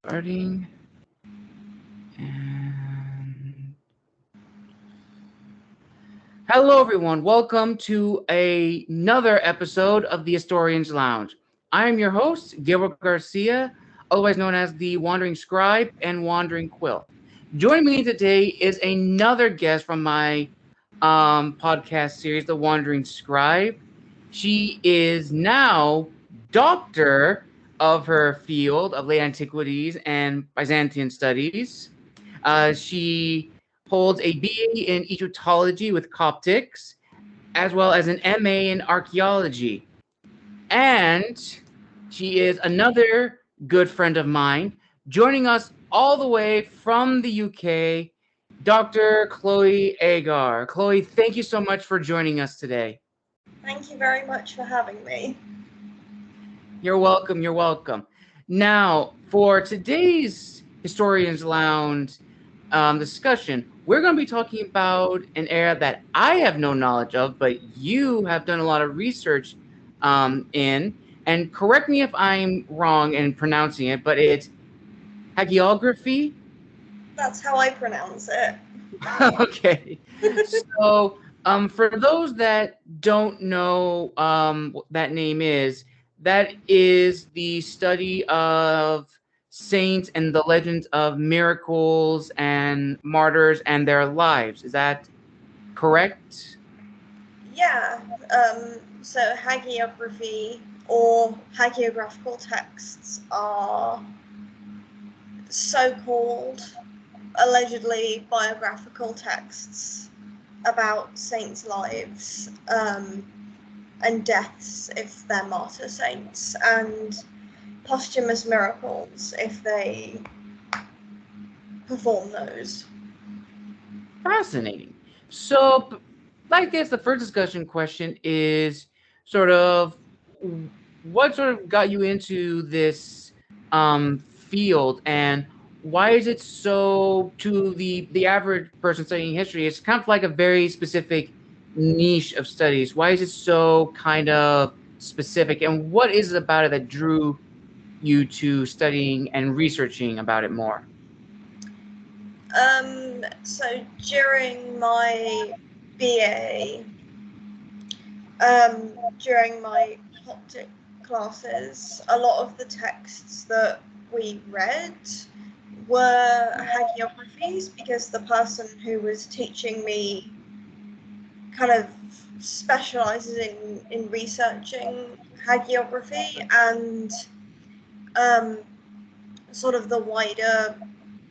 Starting. And hello, everyone. Welcome to another episode of the Historians Lounge. I am your host, Gilbert Garcia, otherwise known as the Wandering Scribe and Wandering Quill. Joining me today is another guest from my podcast series, The Wandering Scribe. She is now doctor of her field of late antiquities and Byzantine studies. She holds a BA in Egyptology with Coptics, as well as an MA in archaeology. And she is another good friend of mine, joining us all the way from the UK, Dr. Chloé Agar. Chloé, thank you so much for joining us today. Thank you very much for having me. You're welcome. You're welcome. Now, for today's Historians Lounge discussion, we're going to be talking about an era that I have no knowledge of, but you have done a lot of research in. And correct me if I'm wrong in pronouncing it, but it's hagiography. That's how I pronounce it. Okay. So, for those that don't know what that name is, that is the study of saints and the legends of miracles and martyrs and their lives. Is that correct? Yeah, so hagiography or hagiographical texts are so-called, allegedly biographical texts about saints' lives and deaths if they're martyr saints, and posthumous miracles if they perform those. Fascinating. So, I guess the first discussion question is sort of what sort of got you into this field, and why is it so, to the average person studying history, it's kind of like a very specific niche of studies. Why is it so kind of specific, and what is it about it that drew you to studying and researching about it more? So during my BA, during my Coptic classes, a lot of the texts that we read were hagiographies because the person who was teaching me kind of specializes in researching hagiography and sort of the wider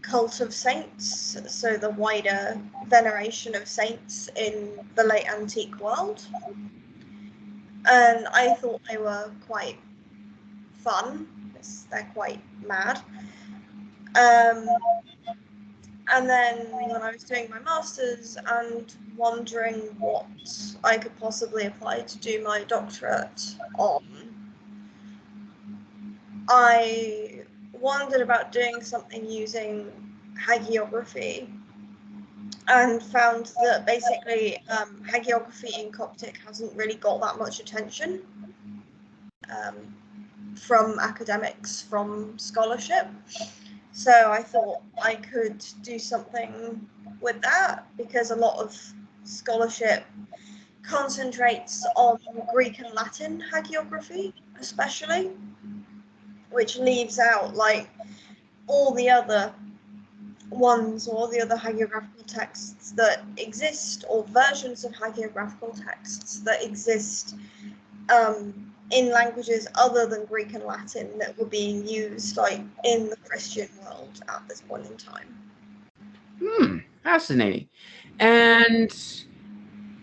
cult of saints, so the wider veneration of saints in the late antique world. And I thought they were quite fun. They're quite mad. And then when I was doing my master's and wondering what I could possibly apply to do my doctorate on, I wondered about doing something using hagiography and found that basically hagiography in Coptic hasn't really got that much attention from academics, from scholarship. So I thought I could do something with that because a lot of scholarship concentrates on Greek and Latin hagiography, especially, which leaves out like all the other ones or the other hagiographical texts that exist, or versions of hagiographical texts that exist in languages other than Greek and Latin that were being used like in the Christian world at this point in time. Fascinating. And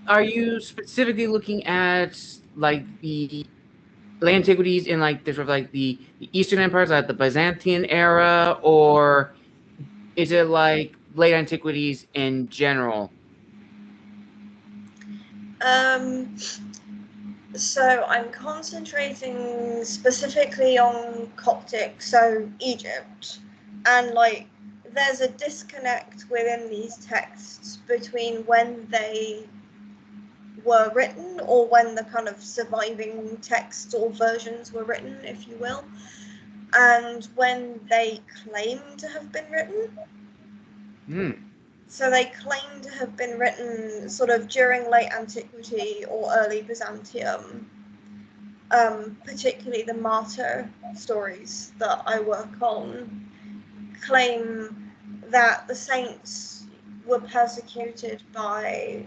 are you specifically looking at like the antiquities in like the sort of like the Eastern empires, like the Byzantine era, or is it like late antiquities in general? So I'm concentrating specifically on Coptic, so Egypt, and like there's a disconnect within these texts between when they were written or when the kind of surviving texts or versions were written, if you will. and when they claim to have been written. So they claim to have been written sort of during late antiquity or early Byzantium, particularly the martyr stories that I work on claim that the saints were persecuted by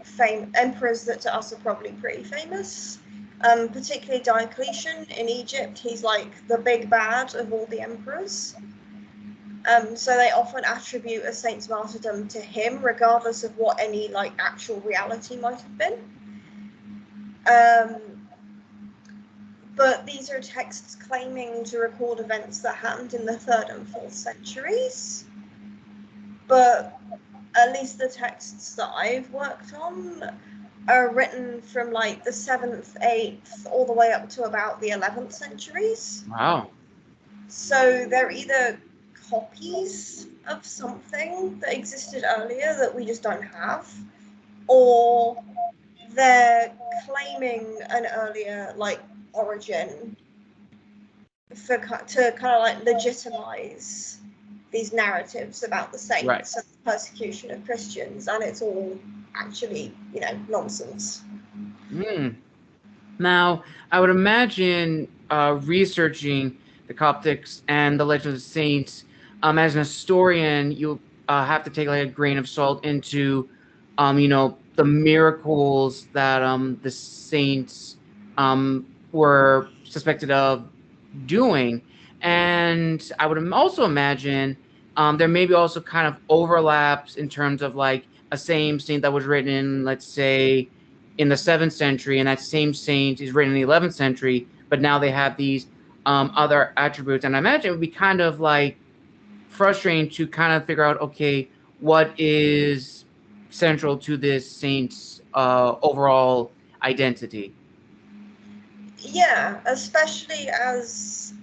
emperors that to us are probably pretty famous, particularly Diocletian in Egypt. He's like the big bad of all the emperors. So they often attribute a saint's martyrdom to him, regardless of what any like actual reality might have been. But these are texts claiming to record events that happened in the 3rd and 4th centuries. But at least the texts that I've worked on are written from like the 7th, 8th, all the way up to about the 11th centuries. Wow. So they're either copies of something that existed earlier that we just don't have, or they're claiming an earlier like origin to kind of like legitimize these narratives about the saints and the persecution of Christians, and it's all actually, nonsense. Now, I would imagine researching the Coptics and the Legend of the Saints, as an historian, you have to take like a grain of salt into, the miracles that the saints were suspected of doing. And I would also imagine there may be also kind of overlaps in terms of like a same saint that was written in, let's say, in the 7th century, and that same saint is written in the 11th century, but now they have these other attributes. And I imagine it would be kind of like frustrating to kind of figure out, okay, what is central to this saint's overall identity. Yeah, especially as,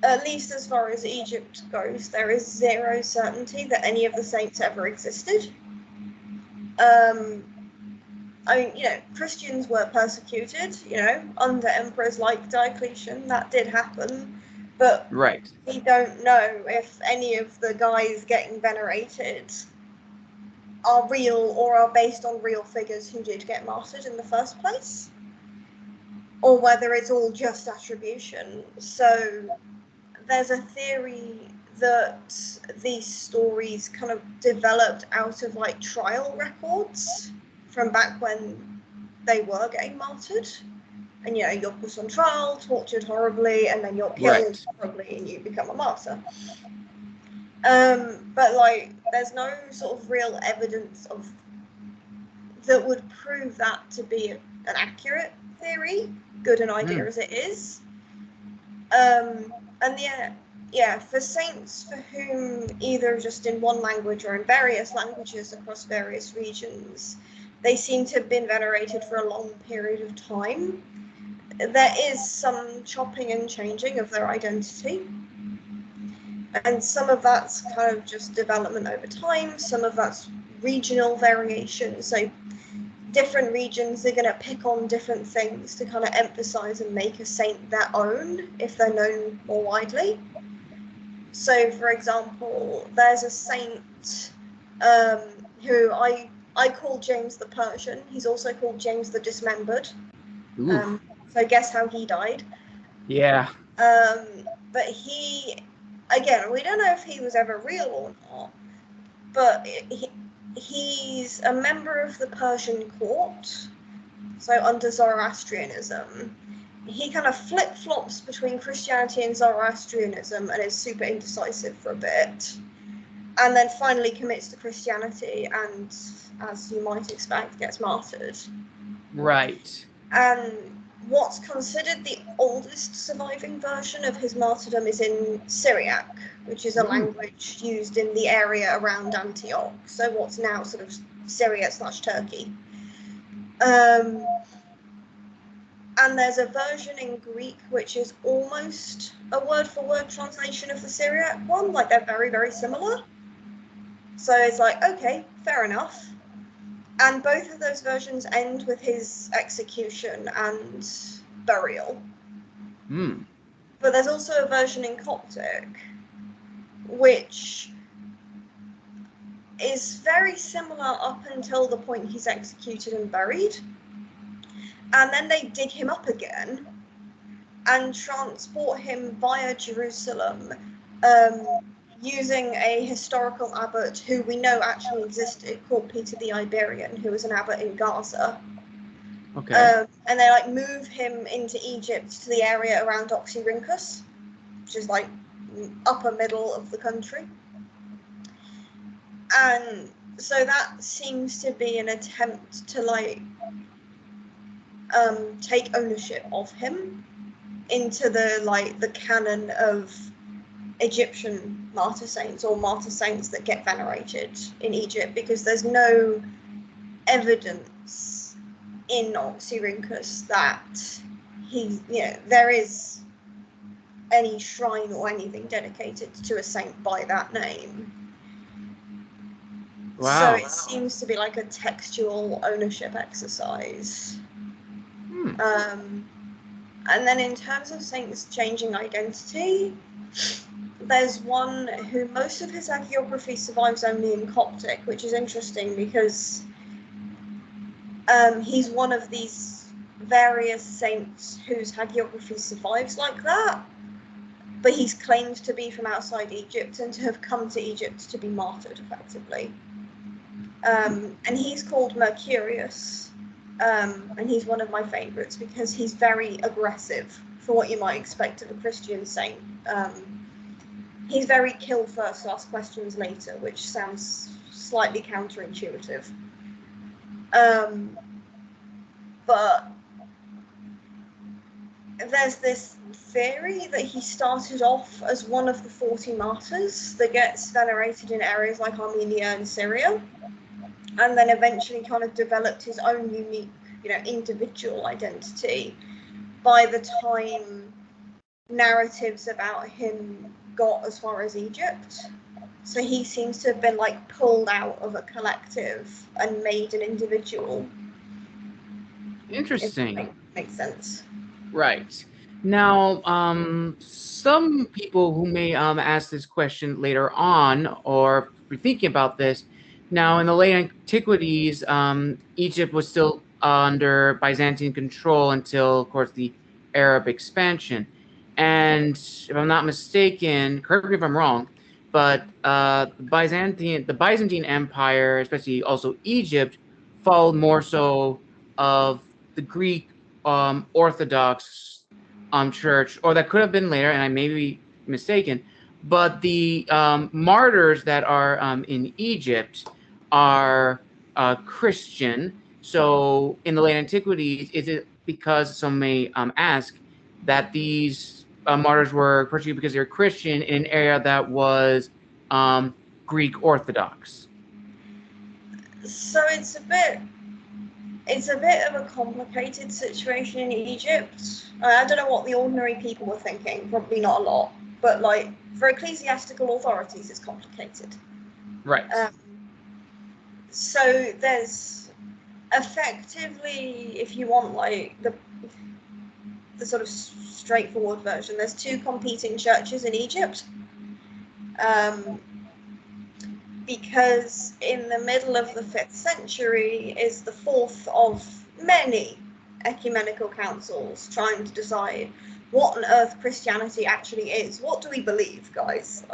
at least as far as Egypt goes, there is zero certainty that any of the saints ever existed. I mean, Christians were persecuted, under emperors like Diocletian. That did happen. But we don't know if any of the guys getting venerated are real or are based on real figures who did get martyred in the first place, or whether it's all just attribution. So there's a theory that these stories kind of developed out of like trial records from back when they were getting martyred. And you're put on trial, tortured horribly, and then you're killed horribly and you become a martyr. But like there's no sort of real evidence that would prove that to be an accurate theory, good an idea as it is. And for saints for whom either just in one language or in various languages across various regions, they seem to have been venerated for a long period of time, there is some chopping and changing of their identity. And some of that's kind of just development over time, some of that's regional variation. So different regions are going to pick on different things to kind of emphasize and make a saint their own if they're known more widely. So, for example, there's a saint who I call James the Persian. He's also called James the Dismembered. So guess how he died. Yeah. But he, again, we don't know if he was ever real or not, but he's a member of the Persian court, so under Zoroastrianism. He kind of flip-flops between Christianity and Zoroastrianism and is super indecisive for a bit, and then finally commits to Christianity and, as you might expect, gets martyred. Right. And what's considered the oldest surviving version of his martyrdom is in Syriac, which is a language used in the area around Antioch, so what's now sort of Syria/Turkey. And there's a version in Greek which is almost a word-for-word translation of the Syriac one, like they're very, very similar. So it's like, okay, fair enough. And both of those versions end with his execution and burial. But there's also a version in Coptic, which is very similar up until the point he's executed and buried. And then they dig him up again and transport him via Jerusalem, using a historical abbot who we know actually existed, called Peter the Iberian, who was an abbot in Gaza. Okay. And they like move him into Egypt to the area around Oxyrhynchus, which is like upper middle of the country. And so that seems to be an attempt to like take ownership of him into the canon of Egyptian martyr saints, or martyr saints that get venerated in Egypt, because there's no evidence in Oxyrhynchus that there is any shrine or anything dedicated to a saint by that name. Wow. So it seems to be like a textual ownership exercise. And then in terms of saints changing identity, there's one who most of his hagiography survives only in Coptic, which is interesting because he's one of these various saints whose hagiography survives like that, but he's claimed to be from outside Egypt and to have come to Egypt to be martyred effectively. And he's called Mercurius. And he's one of my favourites because he's very aggressive for what you might expect of a Christian saint. He's very kill first, ask questions later, which sounds slightly counterintuitive. But there's this theory that he started off as one of the 40 martyrs that gets venerated in areas like Armenia and Syria, and then eventually kind of developed his own unique, individual identity by the time narratives about him got as far as Egypt. So he seems to have been like pulled out of a collective and made an individual. Interesting. If that makes sense. Right. Now, some people who may ask this question later on or be thinking about this, now in the late antiquities, Egypt was still under Byzantine control until, of course, the Arab expansion. And if I'm not mistaken, correct me if I'm wrong, but the Byzantine Empire, especially also Egypt, followed more so of the Greek Orthodox church, or that could have been later, and I may be mistaken. But the martyrs that are in Egypt are Christian. So in the late antiquities, is it because some may ask that these martyrs were persecuted because they're Christian in an area that was Greek Orthodox? So it's a bit of a complicated situation in Egypt. I don't know what the ordinary people were thinking, probably not a lot, but like for ecclesiastical authorities, it's complicated. Right. So there's effectively, if you want like the sort of straightforward version, there's two competing churches in Egypt. Because in the middle of the 5th century is the fourth of many ecumenical councils trying to decide what on earth Christianity actually is. What do we believe, guys?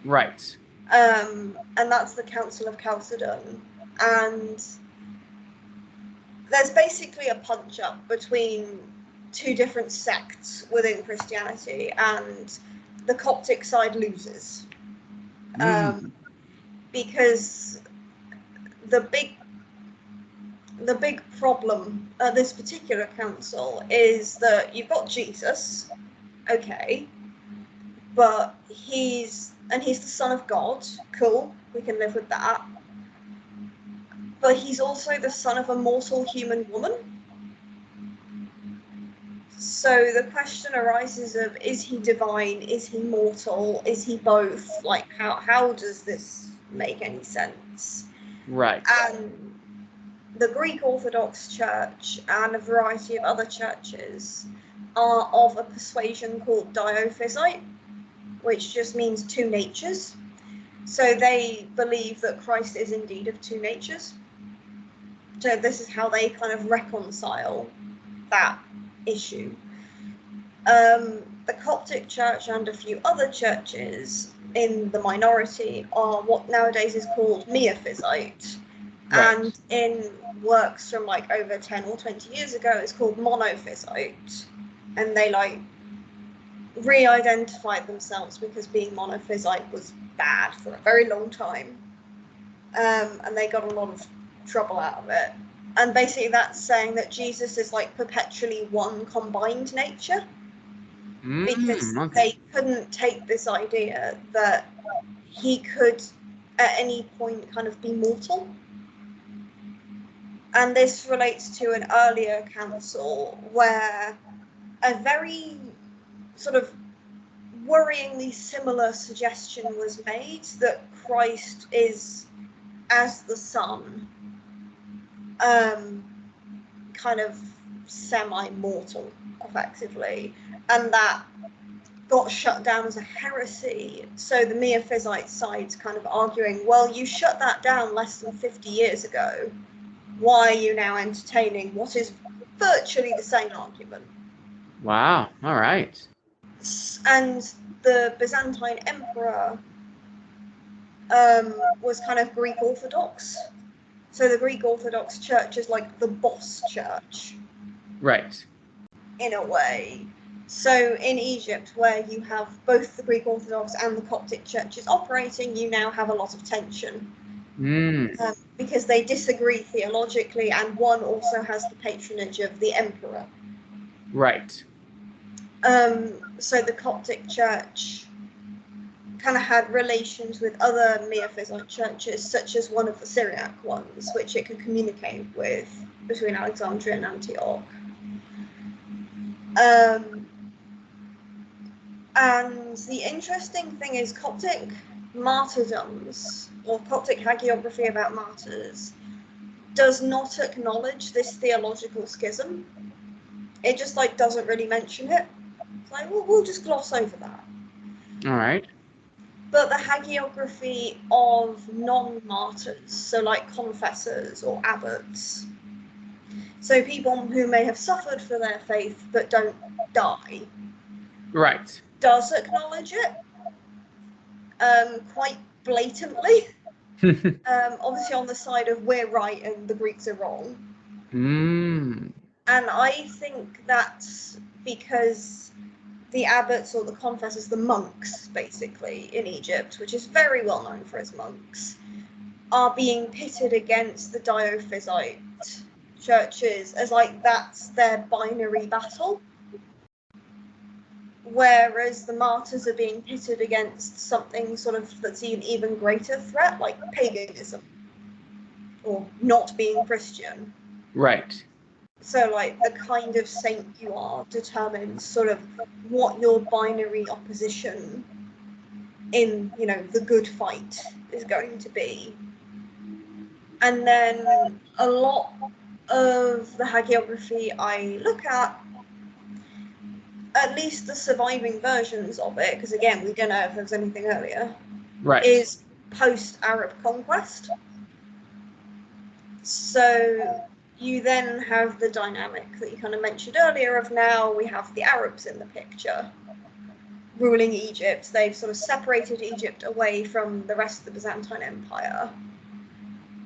Right. And that's the Council of Chalcedon. And there's basically a punch-up between two different sects within Christianity, and the Coptic side loses. Because the big problem at this particular council is that you've got Jesus, okay, but he's the Son of God, cool, we can live with that, but he's also the son of a mortal human woman. So the question arises of, is he divine, is he mortal, is he both? Like, how does this make any sense? Right. And the Greek Orthodox Church and a variety of other churches are of a persuasion called Diophysite, which just means two natures. So they believe that Christ is indeed of two natures. So this is how they kind of reconcile that issue. The Coptic Church and a few other churches in the minority are what nowadays is called Miaphysite. Right. And in works from like over 10 or 20 years ago, it's called Monophysite. And they like re-identified themselves because being Monophysite was bad for a very long time. And they got a lot of trouble out of it. And basically that's saying that Jesus is like perpetually one combined nature. Because Okay. they couldn't take this idea that he could at any point kind of be mortal. And this relates to an earlier council where a very sort of worryingly similar suggestion was made that Christ is, as the Son, kind of semi-mortal, effectively, and that got shut down as a heresy. So the Miaphysite side's kind of arguing, well, you shut that down less than 50 years ago. Why are you now entertaining what is virtually the same argument? Wow. All right. And the Byzantine emperor was kind of Greek Orthodox. So the Greek Orthodox Church is like the boss church. Right. In a way. So in Egypt, where you have both the Greek Orthodox and the Coptic churches operating, you now have a lot of tension. Because they disagree theologically, and one also has the patronage of the emperor. Right. So the Coptic church kind of had relations with other Miaphysite churches, such as one of the Syriac ones, which it could communicate with between Alexandria and Antioch. And the interesting thing is Coptic martyrdoms, or Coptic hagiography about martyrs, does not acknowledge this theological schism. It just like doesn't really mention it. It's like, well, we'll just gloss over that. All right. But the hagiography of non-martyrs, so like confessors or abbots, so people who may have suffered for their faith but don't die, Right. does acknowledge it quite blatantly. Obviously on the side of we're right and the Greeks are wrong. And I think that's because the abbots or the confessors, the monks basically in Egypt, which is very well known for its monks, are being pitted against the Diophysite churches as like that's their binary battle. Whereas the martyrs are being pitted against something sort of that's an even greater threat, like paganism or not being Christian. Right. So like the kind of saint you are determines sort of what your binary opposition in, you know, the good fight is going to be. And then a lot of the hagiography I look at least the surviving versions of it, because again, we don't know if there's anything earlier, Right. is post-Arab conquest. So you then have the dynamic that you kind of mentioned earlier of now we have the Arabs in the picture ruling Egypt. They've sort of separated Egypt away from the rest of the Byzantine Empire.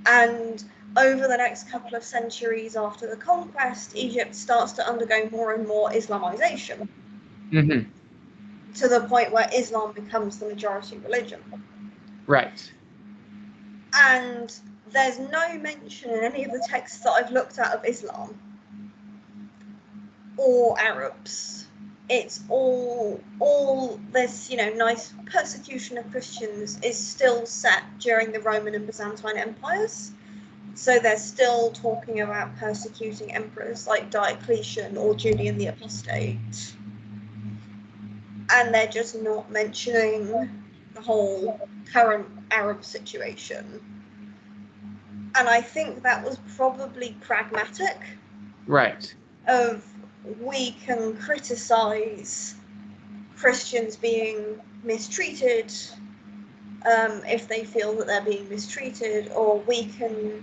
And over the next couple of centuries after the conquest, Egypt starts to undergo more and more Islamization. To the point where Islam becomes the majority religion. Right. And there's no mention in any of the texts that I've looked at of Islam or Arabs. It's all this, you know, nice persecution of Christians is still set during the Roman and Byzantine empires. So they're still talking about persecuting emperors like Diocletian or Julian the Apostate. And they're just not mentioning the whole current Arab situation. And I think that was probably pragmatic. Right. Of, we can criticize Christians being mistreated if they feel that they're being mistreated, or we can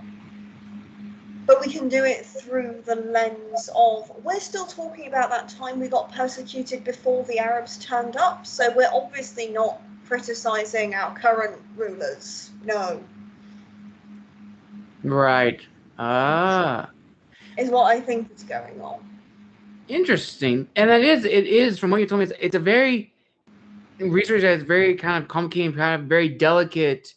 do it through the lens of, we're still talking about that time we got persecuted before the Arabs turned up, so we're obviously not criticizing our current rulers. No. Right. Ah. Is what I think is going on. Interesting. And it is from what you told me, it's a very research that's very kind of complicated, kind of very delicate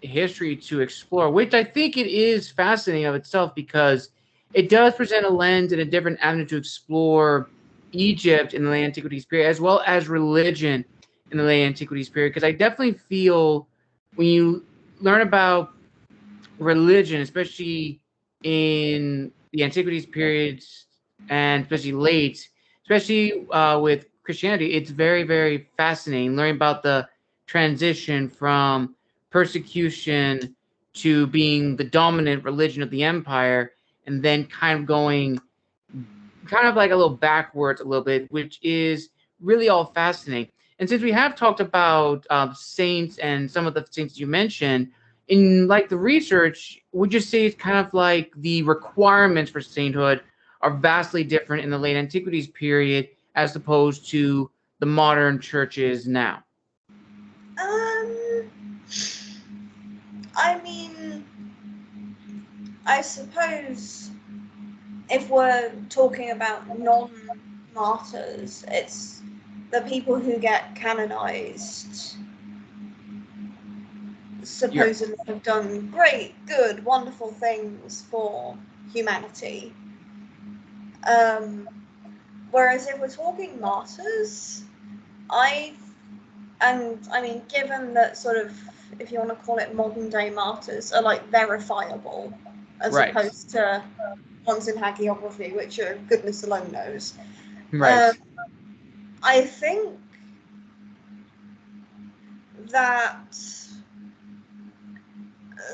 history to explore, which I think it is fascinating of itself, because it does present a lens and a different avenue to explore Egypt in the late antiquities period, as well as religion in the late antiquities period. Because I definitely feel when you learn about religion, especially in the antiquities periods and especially late, especially with Christianity, it's very, very fascinating learning about the transition from persecution to being the dominant religion of the empire, and then kind of going kind of like a little backwards a little bit, which is really all fascinating. And since we have talked about saints and some of the saints you mentioned, in like the research, would you say it's kind of like the requirements for sainthood are vastly different in the late antiquities period as opposed to the modern churches now? I mean, I suppose if we're talking about non-martyrs, it's the people who get canonized supposedly have done great, good, wonderful things for humanity. Whereas if we're talking martyrs, given that sort of, if you want to call it modern day martyrs, are like verifiable, as Right. opposed to ones in hagiography, which are goodness alone knows. Right. I think that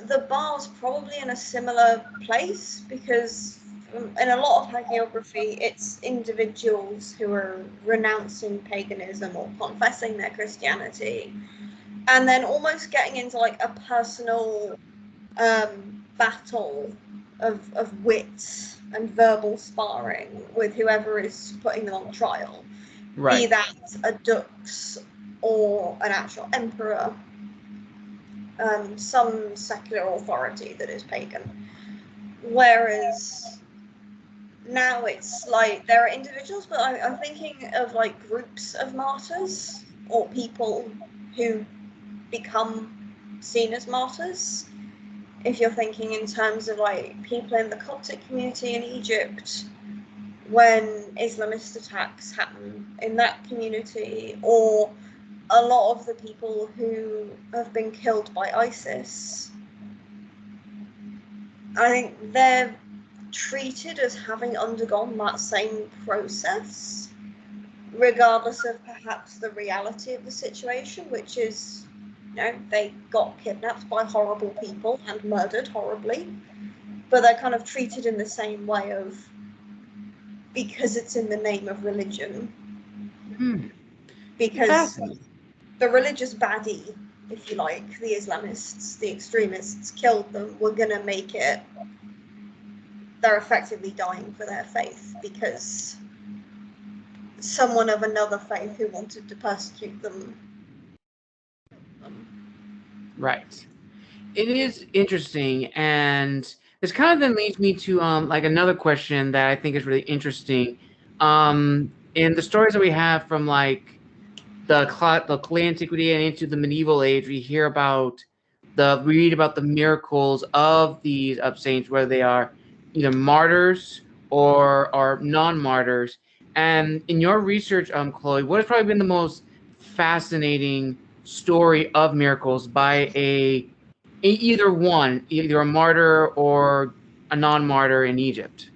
the bar's probably in a similar place, because in a lot of hagiography, it's individuals who are renouncing paganism or confessing their Christianity, and then almost getting into like a personal battle of wit and verbal sparring with whoever is putting them on trial, Right. be that a dux or an actual emperor, some secular authority that is pagan. Whereas now it's like there are individuals, but I'm thinking of like groups of martyrs or people who become seen as martyrs. If you're thinking in terms of like people in the Coptic community in Egypt, when Islamist attacks happen in that community, or a lot of the people who have been killed by ISIS, I think they're treated as having undergone that same process, regardless of perhaps the reality of the situation, which is, they got kidnapped by horrible people and murdered horribly, but they're kind of treated in the same way of, because it's in the name of religion. Because the religious baddie, if you like, the Islamists, the extremists, killed them, we're going to make it, they're effectively dying for their faith because someone of another faith who wanted to persecute them. Right. It is interesting, and this kind of then leads me to like another question that I think is really interesting. In the stories that we have from like the clay antiquity and into the medieval age, we read about the miracles of these saints, whether they are either martyrs or are non-martyrs. And in your research, Chloe, what has probably been the most fascinating story of miracles by either a martyr or a non-martyr in Egypt?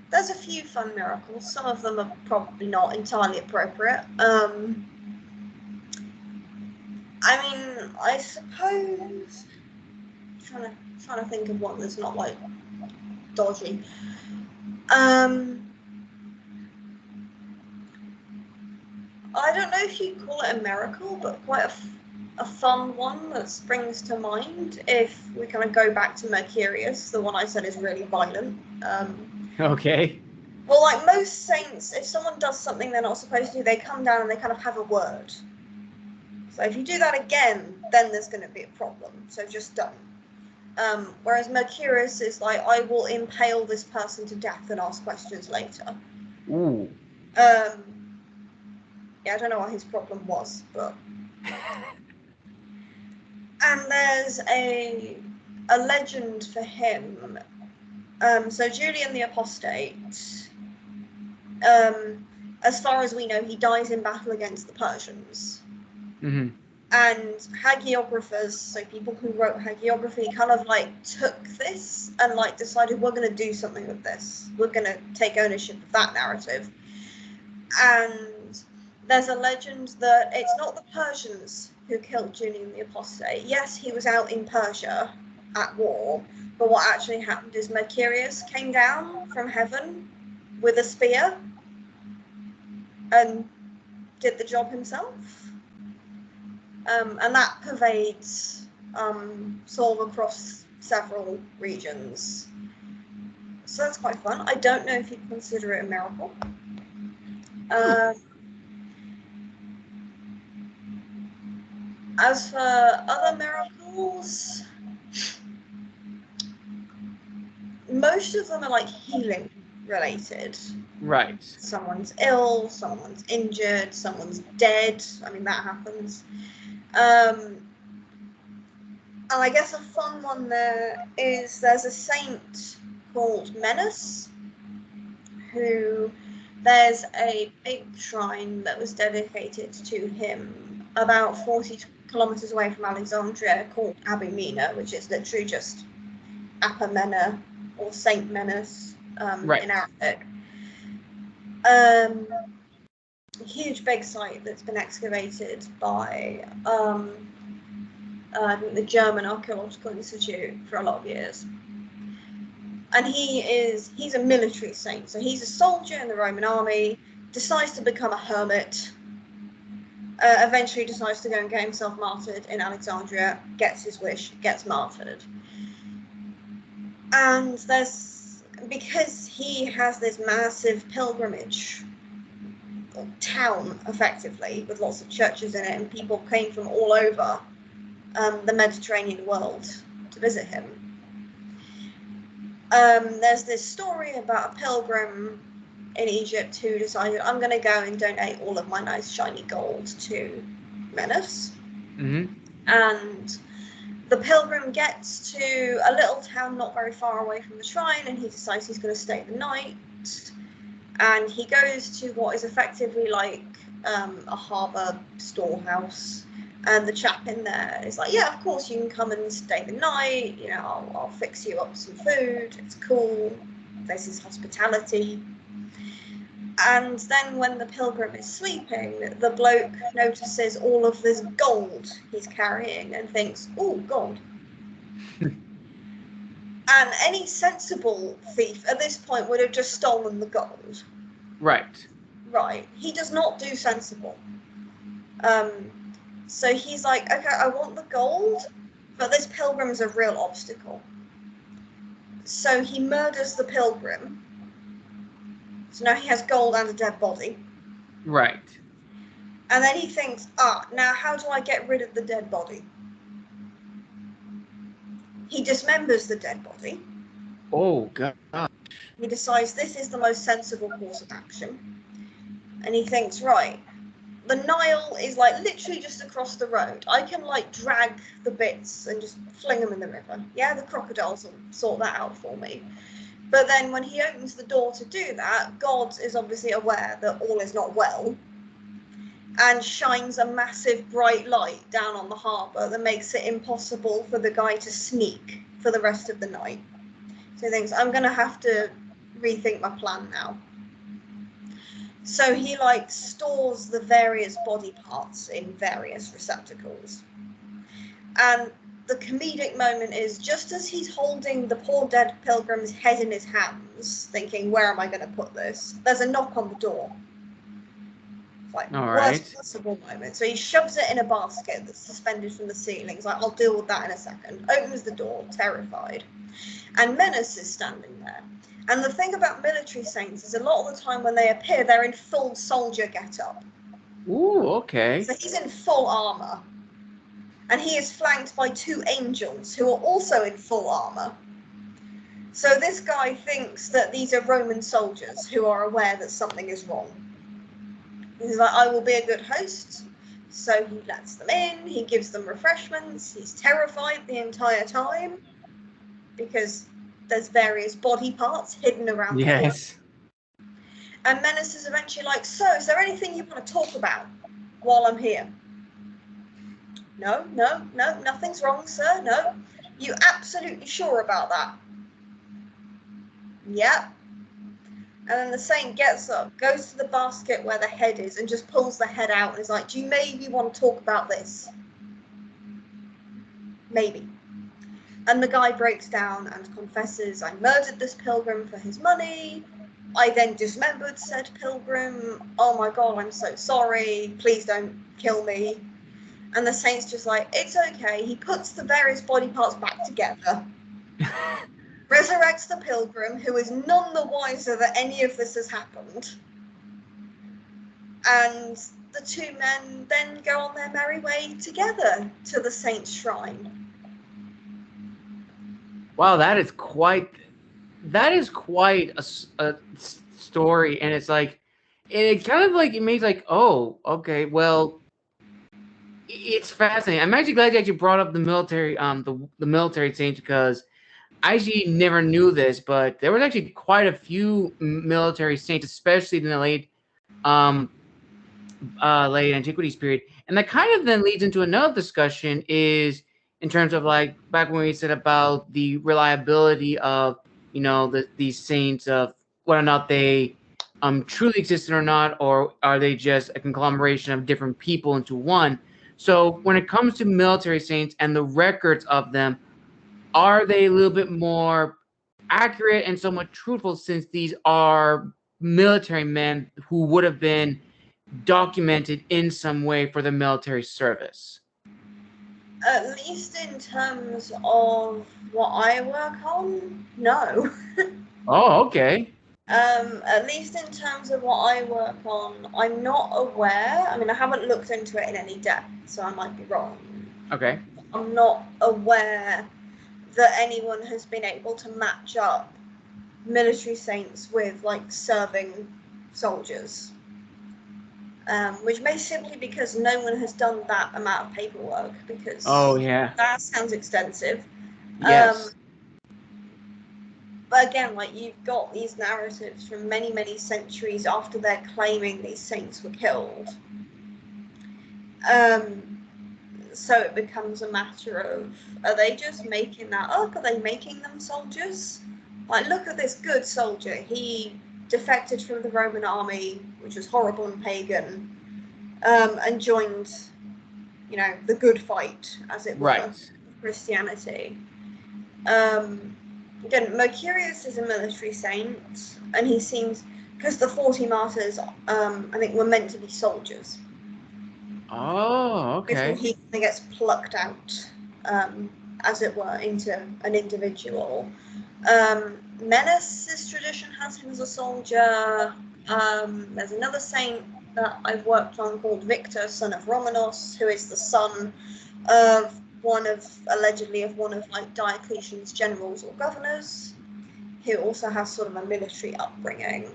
There's a few fun miracles. Some of them are probably not entirely appropriate. I suppose trying to think of one that's not like dodgy. I don't know if you call it a miracle, but quite a fun one that springs to mind if we kind of go back to Mercurius, the one I said is really violent. Okay. Well, like most saints, if someone does something they're not supposed to, they come down and they kind of have a word. So if you do that again, then there's going to be a problem. So just don't. Whereas Mercurius is like, I will impale this person to death and ask questions later. Ooh. Yeah, I don't know what his problem was, but... And there's a legend for him. So Julian the Apostate, as far as we know, he dies in battle against the Persians. Mm-hmm. And hagiographers, so people who wrote hagiography, kind of like took this and like decided we're going to do something with this. We're going to take ownership of that narrative. And there's a legend that it's not the Persians who killed Julian the Apostate. Yes, he was out in Persia at war, but what actually happened is Mercurius came down from heaven with a spear and did the job himself. And that pervades sort of across several regions. So that's quite fun. I don't know if you'd consider it a miracle. As for other miracles, most of them are like healing related. Right. Someone's ill, someone's injured, someone's dead. I mean, that happens. And I guess a fun one there is there's a saint called Menes, who there's a big shrine that was dedicated to him about 40 kilometers away from Alexandria called Abu Mina, which is literally just Apamena or Saint Menes Right. in Arabic. Huge big site that's been excavated by the German Archaeological Institute for a lot of years. And he's a military saint, so he's a soldier in the Roman army, decides to become a hermit, eventually decides to go and get himself martyred in Alexandria, gets his wish, gets martyred. And because he has this massive pilgrimage town, effectively, with lots of churches in it, and people came from all over the Mediterranean world to visit him. There's this story about a pilgrim in Egypt who decided, I'm going to go and donate all of my nice shiny gold to Menes. Mm-hmm. And the pilgrim gets to a little town not very far away from the shrine, and he decides he's going to stay the night. And he goes to what is effectively like a harbour storehouse. And the chap in there is like, yeah, of course you can come and stay the night. You know, I'll fix you up some food. It's cool. This is hospitality. And then when the pilgrim is sleeping, the bloke notices all of this gold he's carrying and thinks, oh, gold. And any sensible thief at this point would have just stolen the gold. Right. Right. He does not do sensible. So he's like, okay, I want the gold, but this pilgrim's a real obstacle. So he murders the pilgrim. So now he has gold and a dead body. Right. And then he thinks, now how do I get rid of the dead body? He dismembers the dead body. Oh, God. He decides this is the most sensible course of action. And he thinks, right, the Nile is like literally just across the road. I can like drag the bits and just fling them in the river. Yeah, the crocodiles will sort that out for me. But then when he opens the door to do that, God is obviously aware that all is not well and shines a massive bright light down on the harbour that makes it impossible for the guy to sneak for the rest of the night. So he thinks, I'm going to have to rethink my plan now. So he like stores the various body parts in various receptacles. And the comedic moment is just as he's holding the poor dead pilgrim's head in his hands, thinking, where am I going to put this? There's a knock on the door. It's like, All worst right. possible moment. So he shoves it in a basket that's suspended from the ceiling. He's like, I'll deal with that in a second. Opens the door, terrified. And Menace is standing there. And the thing about military saints is a lot of the time when they appear, they're in full soldier get-up. Ooh, okay. So he's in full armor. And he is flanked by 2 angels who are also in full armor. So this guy thinks that these are Roman soldiers who are aware that something is wrong. He's like, I will be a good host. So he lets them in, he gives them refreshments, he's terrified the entire time because there's various body parts hidden around the corner. Yes. And Menace is eventually like, so is there anything you want to talk about while I'm here? No, nothing's wrong, sir, no. You absolutely sure about that? Yeah. And then the saint gets up, goes to the basket where the head is, and just pulls the head out and is like, do you maybe want to talk about this? Maybe. And the guy breaks down and confesses, I murdered this pilgrim for his money. I then dismembered said pilgrim. Oh my god, I'm so sorry. Please don't kill me. And the saint's just like, it's okay. He puts the various body parts back together. Resurrects the pilgrim, who is none the wiser that any of this has happened. And the 2 men then go on their merry way together to the saint's shrine. Wow, that is quite a story, and it's like, it kind of like, it makes like, oh, okay, well, it's fascinating. I'm actually glad you actually brought up the military, the military saints, because I actually never knew this, but there was actually quite a few military saints, especially in the late Antiquities period, and that kind of then leads into another discussion, is in terms of like back when we said about the reliability of these saints, of whether or not they truly existed or not, or are they just a conglomeration of different people into one. So when it comes to military saints and the records of them, are they a little bit more accurate and somewhat truthful, since these are military men who would have been documented in some way for the military service? At least in terms of what I work on, no. Oh, okay. At least in terms of what I work on, I'm not aware. I mean, I haven't looked into it in any depth, so I might be wrong. Okay. I'm not aware that anyone has been able to match up military saints with like serving soldiers. Which may simply because no one has done that amount of paperwork, because that sounds extensive. Yes. But again, like, you've got these narratives from many, many centuries after they're claiming these saints were killed. So it becomes a matter of, are they just making that up? Are they making them soldiers? Like, look at this good soldier. He defected from the Roman army, which was horrible and pagan, and joined, the good fight, as it were, Christianity. Again, Mercurius is a military saint, and he seems, because the 40 martyrs, I think, were meant to be soldiers. Oh, okay. Before he gets plucked out, as it were, into an individual. Menace's tradition has him as a soldier. There's another saint that I've worked on called Victor, son of Romanos, who is the son of allegedly one of like Diocletian's generals or governors, who also has sort of a military upbringing.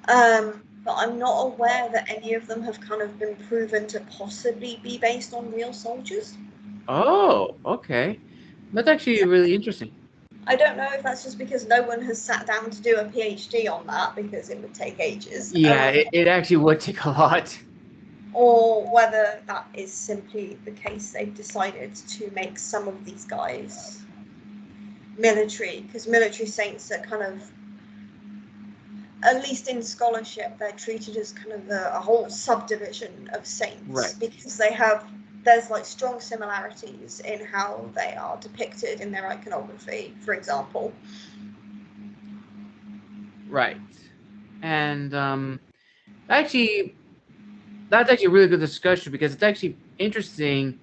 But I'm not aware that any of them have kind of been proven to possibly be based on real soldiers. Oh, okay. That's actually really interesting. I don't know if that's just because no one has sat down to do a PhD on that, because it would take ages. Yeah, it actually would take a lot. Or whether that is simply the case, they've decided to make some of these guys military, because military saints are kind of, at least in scholarship, they're treated as kind of a whole subdivision of saints, because they have there's like strong similarities in how they are depicted in their iconography, for example. Right. And actually, that's actually a really good discussion because it's actually interesting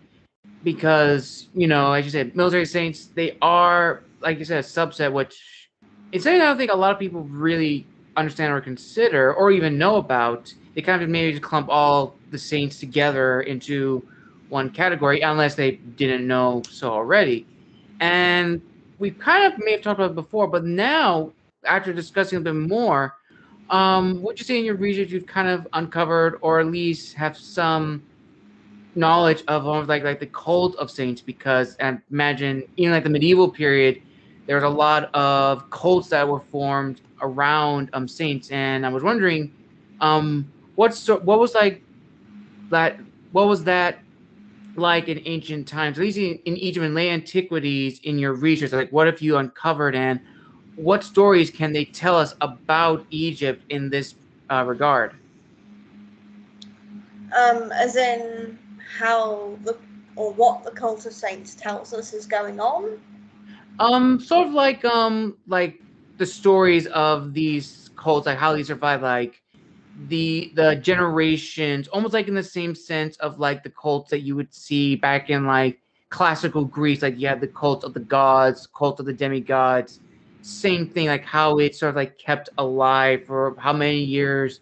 because, you know, as you said, military saints, they are, like you said, a subset, which it's something I don't think a lot of people really understand or consider or even know about. They kind of maybe just clump all the saints together into one category unless they didn't know so already. And we kind of may have talked about it before, but now, after discussing a bit more, would you say in your research you've kind of uncovered or at least have some knowledge of almost like the cult of saints? Because I imagine even like the medieval period, there was a lot of cults that were formed around saints, and I was wondering, what was like that? What was that like in ancient times, at least in Egypt and late antiquities? In your research, like what have you uncovered, and what stories can they tell us about Egypt in this regard? As in how or what the cult of saints tells us is going on. Sort of like the stories of these cults, like how they survive, like the generations, almost like in the same sense of like the cults that you would see back in like classical Greece, like you had the cult of the gods, cult of the demigods, same thing, like how it sort of like kept alive for how many years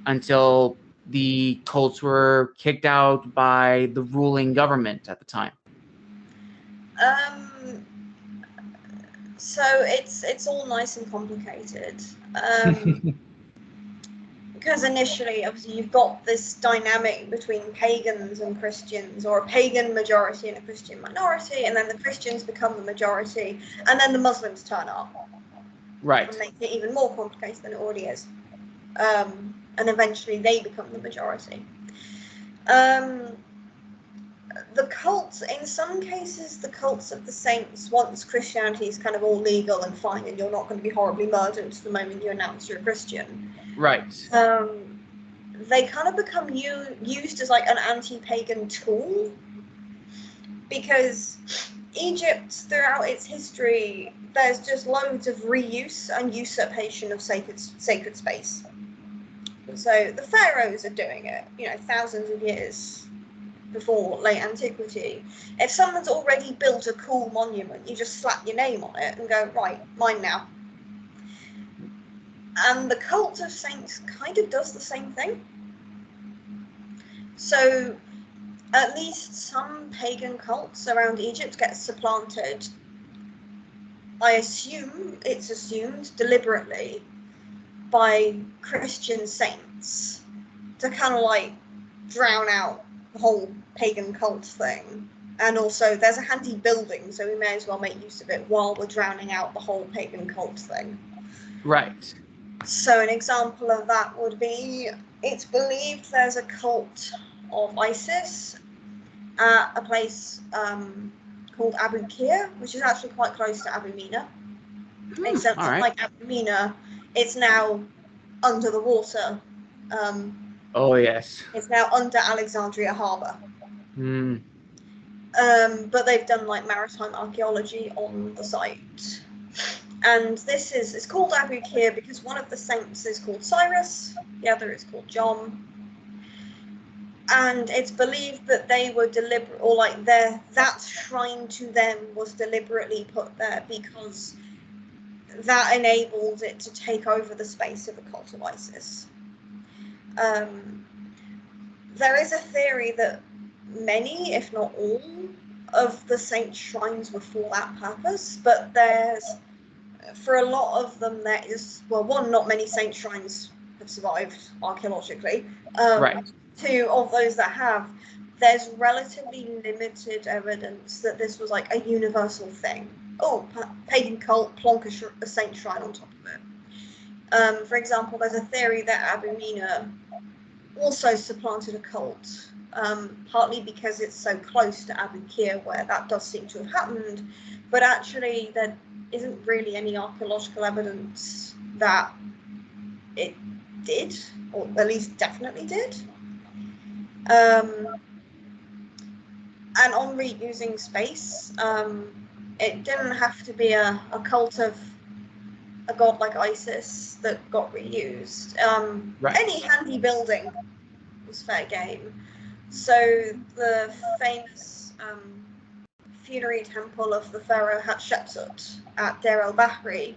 until the cults were kicked out by the ruling government at the time. Um, so it's all nice and complicated. Because initially, obviously, you've got this dynamic between pagans and Christians, or a pagan majority and a Christian minority, and then the Christians become the majority, and then the Muslims turn up Right. and make it even more complicated than it already is. And eventually they become the majority. The cults, in some cases, the cults of the saints, once Christianity is kind of all legal and fine and you're not going to be horribly murdered the moment you announce you're a Christian, Right. they kind of become used as like an anti-pagan tool, because Egypt, throughout its history, there's just loads of reuse and usurpation of sacred space. So the pharaohs are doing it, you know, thousands of years before late antiquity. If someone's already built a cool monument, you just slap your name on it and go, right, mine now. And the cult of saints kind of does the same thing. So at least some pagan cults around Egypt get supplanted. I assume it's assumed deliberately by Christian saints to kind of like drown out the whole pagan cult thing. And also there's a handy building, so we may as well make use of it while we're drowning out the whole pagan cult thing. Right. So an example of that would be, it's believed there's a cult of Isis at a place called Abu Qir, which is actually quite close to Abu Mina. Except like Abu Mina, it's now under the water. Oh yes. It's now under Alexandria Harbour. Mm. But they've done like maritime archaeology on the site. And it's called Abu Qir because one of the saints is called Cyrus, the other is called John. And it's believed that they were deliberate, or like that shrine to them was deliberately put there because that enabled it to take over the space of the cult of Isis. There is a theory that many, if not all, of the saint shrines were for that purpose, but for a lot of them, there is, well, one, not many saint shrines have survived archaeologically. Right. Two, of those that have, there's relatively limited evidence that this was like a universal thing. Oh, pagan cult, plonk a saint shrine on top of it. For example, there's a theory that Abu Mina also supplanted a cult, partly because it's so close to Abu Qir, where that does seem to have happened, but actually there isn't really any archaeological evidence that it did, or at least definitely did. And on reusing space, it didn't have to be a cult of a god like Isis that got reused. Right. Any handy building was fair game. So the famous funerary temple of the pharaoh Hatshepsut at Deir el-Bahri,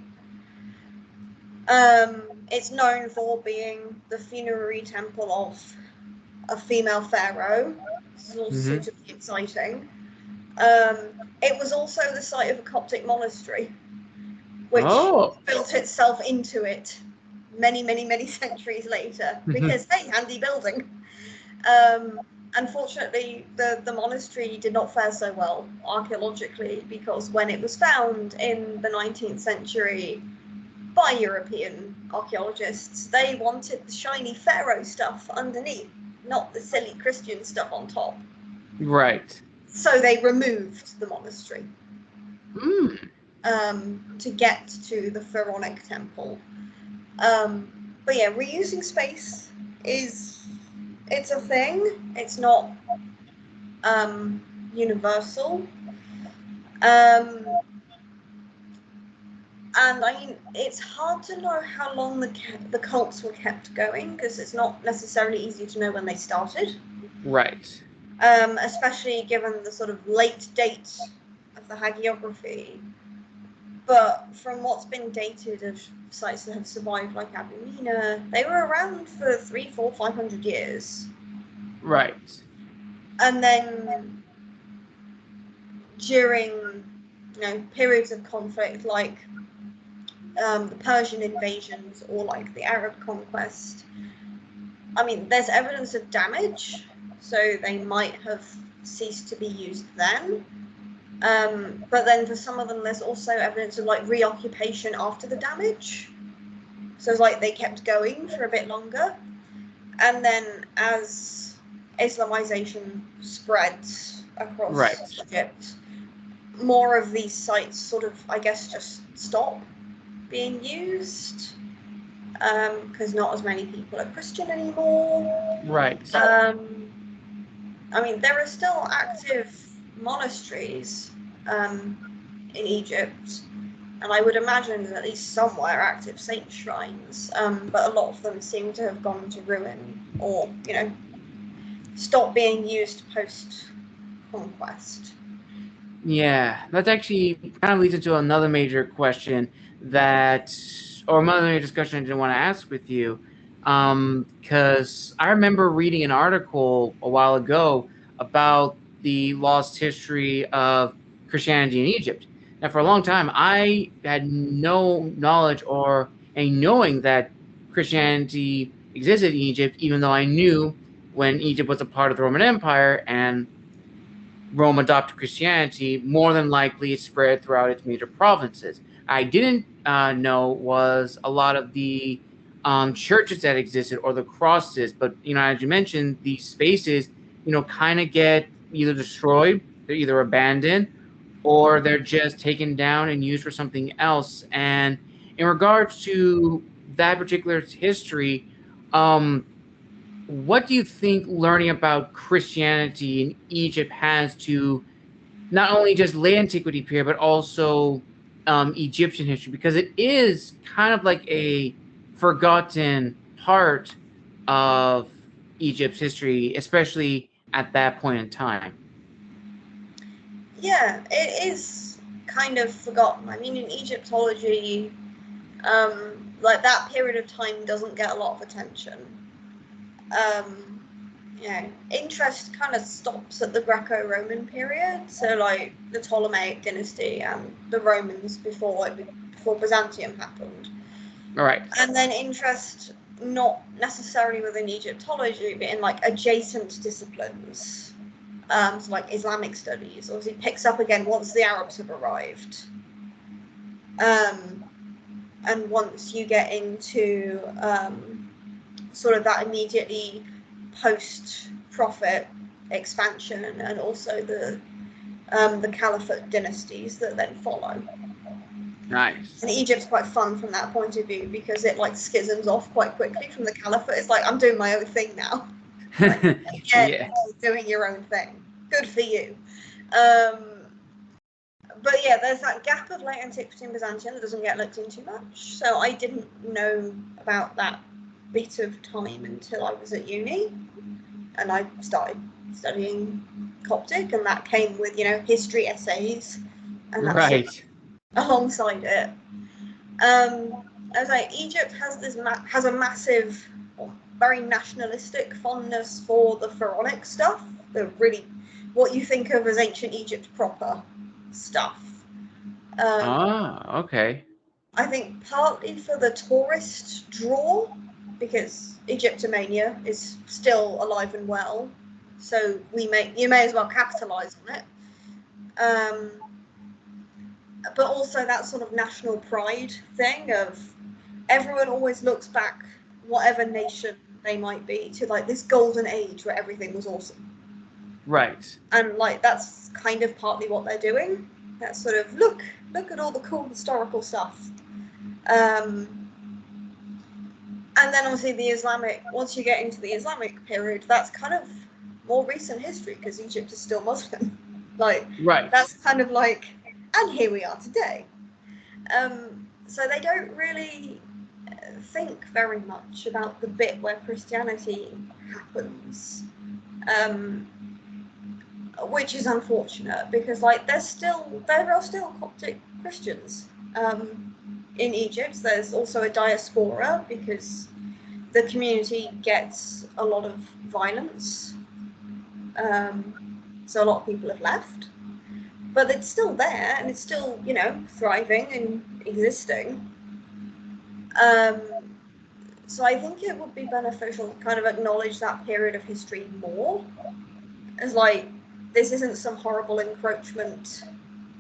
it's known for being the funerary temple of a female pharaoh. This is all suitably exciting. It was also the site of a Coptic monastery, which built itself into it many centuries later, because, hey, handy building. Unfortunately, the monastery did not fare so well archaeologically, because when it was found in the 19th century by European archaeologists, they wanted the shiny pharaoh stuff underneath, not the silly Christian stuff on top. Right. So they removed the monastery to get to the pharaonic temple. But yeah, reusing space it's a thing. It's not universal. And I mean, it's hard to know how long the cults were kept going, because it's not necessarily easy to know when they started. Right. Especially given the sort of late date of the hagiography. But from what's been dated of sites that have survived, like Abu Mina, they were around for 300, 400, 500 years. Right. And then during, periods of conflict, like the Persian invasions or like the Arab conquest, I mean, there's evidence of damage, so they might have ceased to be used then. But then for some of them, there's also evidence of like reoccupation after the damage. So it's like they kept going for a bit longer. And then as Islamization spreads across Egypt, more of these sites sort of, I guess, just stop being used, because not as many people are Christian anymore. Right. I mean, there are still active monasteries in Egypt, and I would imagine that at least somewhere active saint shrines, but a lot of them seem to have gone to ruin or, stop being used post-conquest. Yeah, that actually kind of leads into another major question or another major discussion I didn't want to ask with you, because I remember reading an article a while ago about the lost history of Christianity in Egypt. Now, for a long time, I had no knowledge or a knowing that Christianity existed in Egypt, even though I knew when Egypt was a part of the Roman Empire and Rome adopted Christianity, more than likely it spread throughout its major provinces. I didn't know was a lot of the churches that existed or the crosses, but as you mentioned, these spaces, kind of get either destroyed, they're either abandoned, or they're just taken down and used for something else. And in regards to that particular history, what do you think learning about Christianity in Egypt has to not only just late antiquity period, but also Egyptian history? Because it is kind of like a forgotten part of Egypt's history, especially at that point in time. Yeah, it is kind of forgotten. I mean, in Egyptology, like that period of time doesn't get a lot of attention. Interest kind of stops at the Greco-Roman period, so like the Ptolemaic dynasty and the Romans before Byzantium happened. All right. And then interest not necessarily within Egyptology, but in like adjacent disciplines, so like Islamic studies, obviously picks up again once the Arabs have arrived. And once you get into sort of that immediately post-Prophet expansion, and also the Caliphate dynasties that then follow. Nice. And Egypt's quite fun from that point of view, because it like schisms off quite quickly from the Caliphate. It's like, I'm doing my own thing now. Like, yeah, doing your own thing. Good for you. But yeah, there's that gap of late antiquity and Byzantine that doesn't get looked into much. So I didn't know about that bit of time until I was at uni, and I started studying Coptic, and that came with, you know, history essays and that Right. sort of alongside it. I was like, Egypt has a massive, very nationalistic fondness for the pharaonic stuff, the really what you think of as ancient Egypt proper stuff. Okay. I think partly for the tourist draw, because Egyptomania is still alive and well, so you may as well capitalize on it. But also that sort of national pride thing of everyone always looks back, whatever nation they might be, to like this golden age where everything was awesome. Right. And like that's kind of partly what they're doing. That sort of look at all the cool historical stuff. And then obviously once you get into the Islamic period, that's kind of more recent history because Egypt is still Muslim. Like, right. That's kind of like, and here we are today. So they don't really think very much about the bit where Christianity happens, which is unfortunate because like there are still Coptic Christians in Egypt. There's also a diaspora because the community gets a lot of violence, so a lot of people have left, but it's still there and it's still, you know, thriving and existing. So I think it would be beneficial to kind of acknowledge that period of history more as like, this isn't some horrible encroachment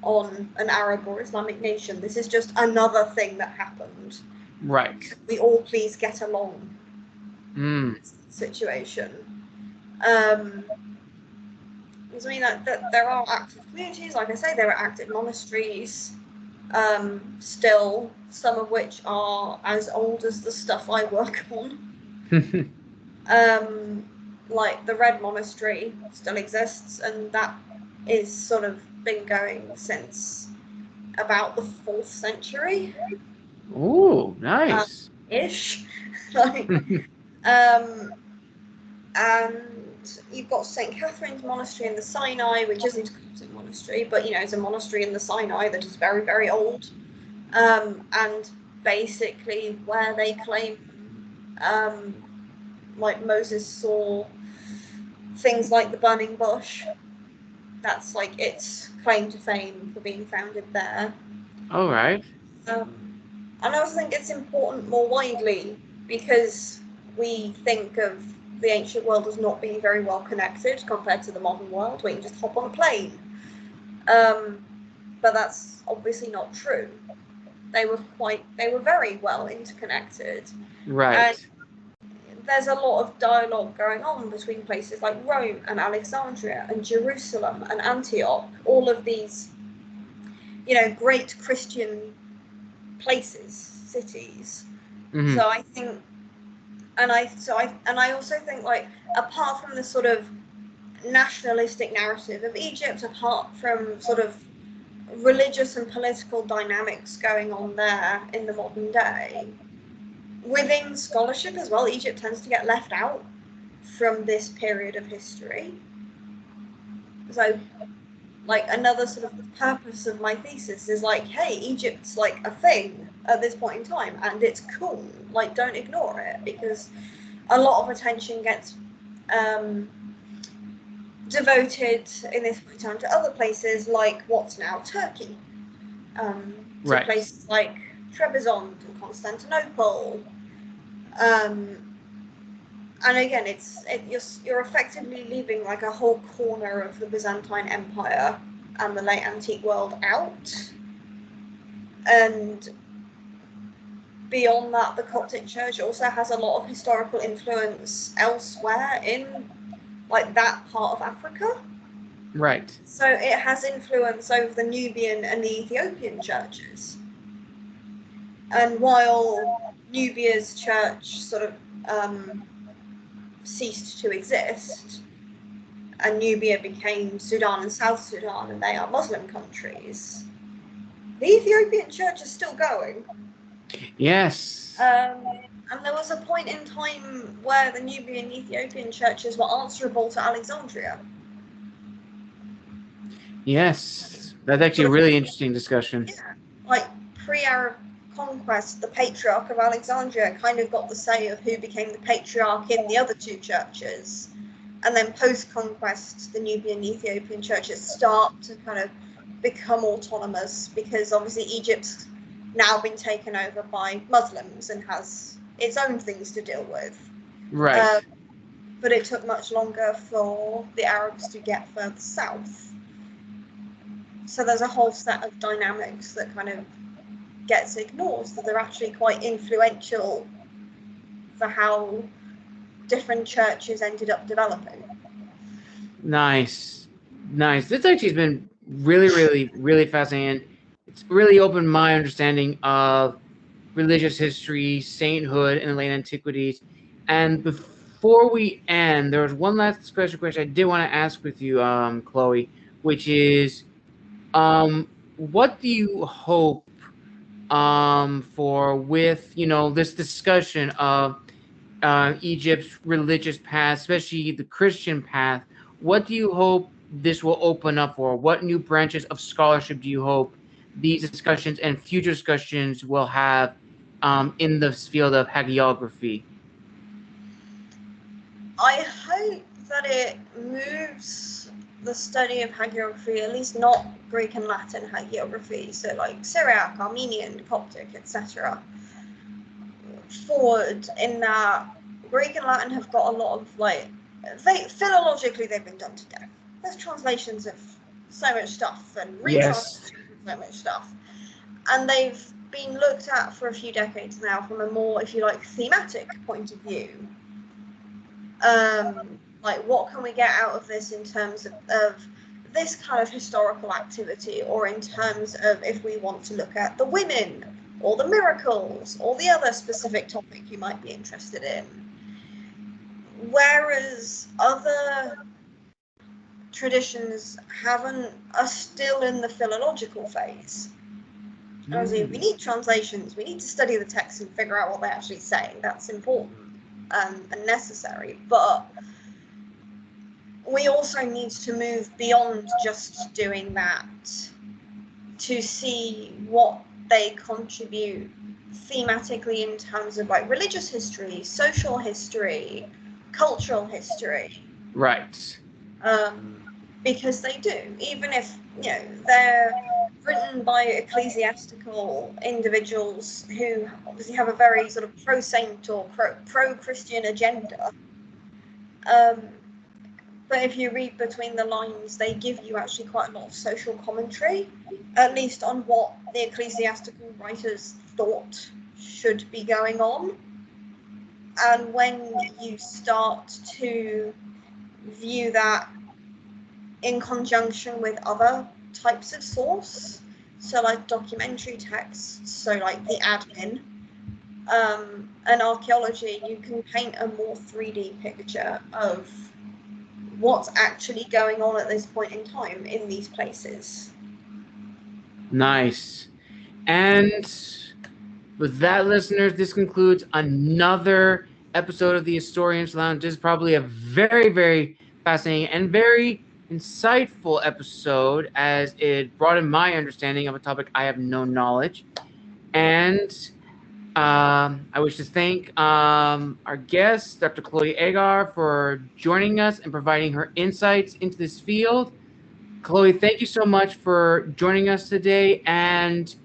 on an Arab or Islamic nation. This is just another thing that happened. Right. Could we all please get along? Situation. Because I mean that there are active communities, like I say, there are active monasteries. Still, some of which are as old as the stuff I work on. Like the Red Monastery still exists, and that is sort of been going since about the 4th century. Ooh, nice. Ish. Like, and you've got St. Catherine's Monastery in the Sinai, which isn't a Coptic monastery, but, you know, it's a monastery in the Sinai that is very, very old. And basically where they claim, like Moses saw things like the burning bush. That's like its claim to fame for being founded there. All right. And I also think it's important more widely because we think of the ancient world as not being very well connected compared to the modern world, where you can just hop on a plane. But that's obviously not true. They were very well interconnected. Right. And there's a lot of dialogue going on between places like Rome and Alexandria and Jerusalem and Antioch, all of these, you know, great Christian places, cities. Mm-hmm. So I think, and I also think, like, apart from the sort of nationalistic narrative of Egypt, apart from sort of religious and political dynamics going on there in the modern day, within scholarship as well, Egypt tends to get left out from this period of history. So, like, another sort of purpose of my thesis is like, hey, Egypt's like a thing at this point in time, and it's cool. Like, don't ignore it, because a lot of attention gets devoted in this point in time to other places, like what's now Turkey, to places like Trebizond and Constantinople. And again, you're effectively leaving like a whole corner of the Byzantine Empire and the late antique world out. And beyond that, the Coptic Church also has a lot of historical influence elsewhere in like that part of Africa. Right. So it has influence over the Nubian and the Ethiopian churches. And while Nubia's church sort of ceased to exist, and Nubia became Sudan and South Sudan, and they are Muslim countries, the Ethiopian church is still going. Yes. And there was a point in time where the Nubian Ethiopian churches were answerable to Alexandria. Yes. That's actually a really interesting discussion. Yeah. Like pre-Arab conquest, the Patriarch of Alexandria kind of got the say of who became the patriarch in the other two churches. And then post-conquest, the Nubian Ethiopian churches start to kind of become autonomous, because obviously Egypt's now been taken over by Muslims and has its own things to deal with. Right. But it took much longer for the Arabs to get further south. So there's a whole set of dynamics that kind of gets ignored, that they're actually quite influential for how different churches ended up developing. Nice. Nice. This actually has been really, really, really fascinating. It's really opened my understanding of religious history, sainthood in the late antiquities. And before we end, there was one last special question I did want to ask with you, Chloe, which is, what do you hope for with this discussion of Egypt's religious path, especially the Christian path? What do you hope this will open up for? What new branches of scholarship do you hope these discussions and future discussions will have in the field of hagiography? I hope that it moves the study of hagiography, at least not Greek and Latin hagiography, so like Syriac, Armenian, Coptic, etc., forward, in that Greek and Latin have got a lot of, like, philologically they've been done to death. There's translations of so much stuff and retranslations of so much stuff, and they've been looked at for a few decades now from a more, if you like, thematic point of view. Like, what can we get out of this in terms of this kind of historical activity, or in terms of if we want to look at the women or the miracles or the other specific topic you might be interested in. Whereas other traditions are still in the philological phase. Obviously, we need translations, we need to study the text and figure out what they're actually saying. That's important and necessary, but we also need to move beyond just doing that to see what they contribute thematically in terms of, like, religious history, social history, cultural history. Right. Because they do, even if they're written by ecclesiastical individuals who obviously have a very sort of pro-saint or pro-Christian agenda. But if you read between the lines, they give you actually quite a lot of social commentary, at least on what the ecclesiastical writers thought should be going on. And when you start to view that in conjunction with other types of source, so like documentary texts, so like the admin, and archaeology, you can paint a more 3D picture of what's actually going on at this point in time in these places. Nice. And with that, listeners, this concludes another episode of the Historians Lounge. This is probably a very, very fascinating and very insightful episode, as it broadened my understanding of a topic I have no knowledge. And I wish to thank our guest, Dr. Chloé Agar, for joining us and providing her insights into this field. Chloe, thank you so much for joining us today. And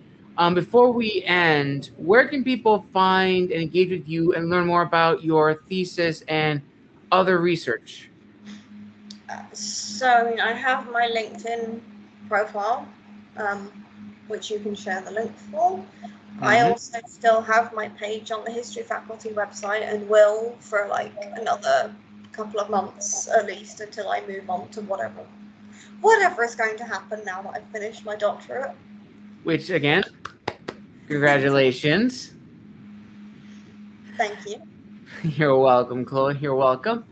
before we end, where can people find and engage with you and learn more about your thesis and other research? So I have my LinkedIn profile, which you can share the link for. I also still have my page on the history faculty website, and will for like another couple of months at least, until I move on to whatever is going to happen now that I've finished my doctorate. Which, again, congratulations. Thank you. You're welcome, Chloe. You're welcome.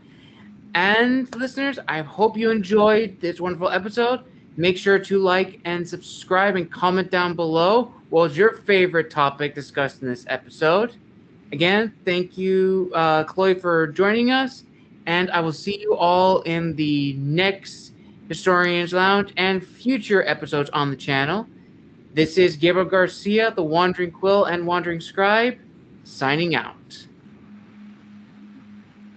And listeners, I hope you enjoyed this wonderful episode. Make sure to like and subscribe and comment down below what was your favorite topic discussed in this episode. Again, thank you, Chloe, for joining us. And I will see you all in the next Historians Lounge and future episodes on the channel. This is Gabriel Garcia, the Wandering Quill and Wandering Scribe, signing out.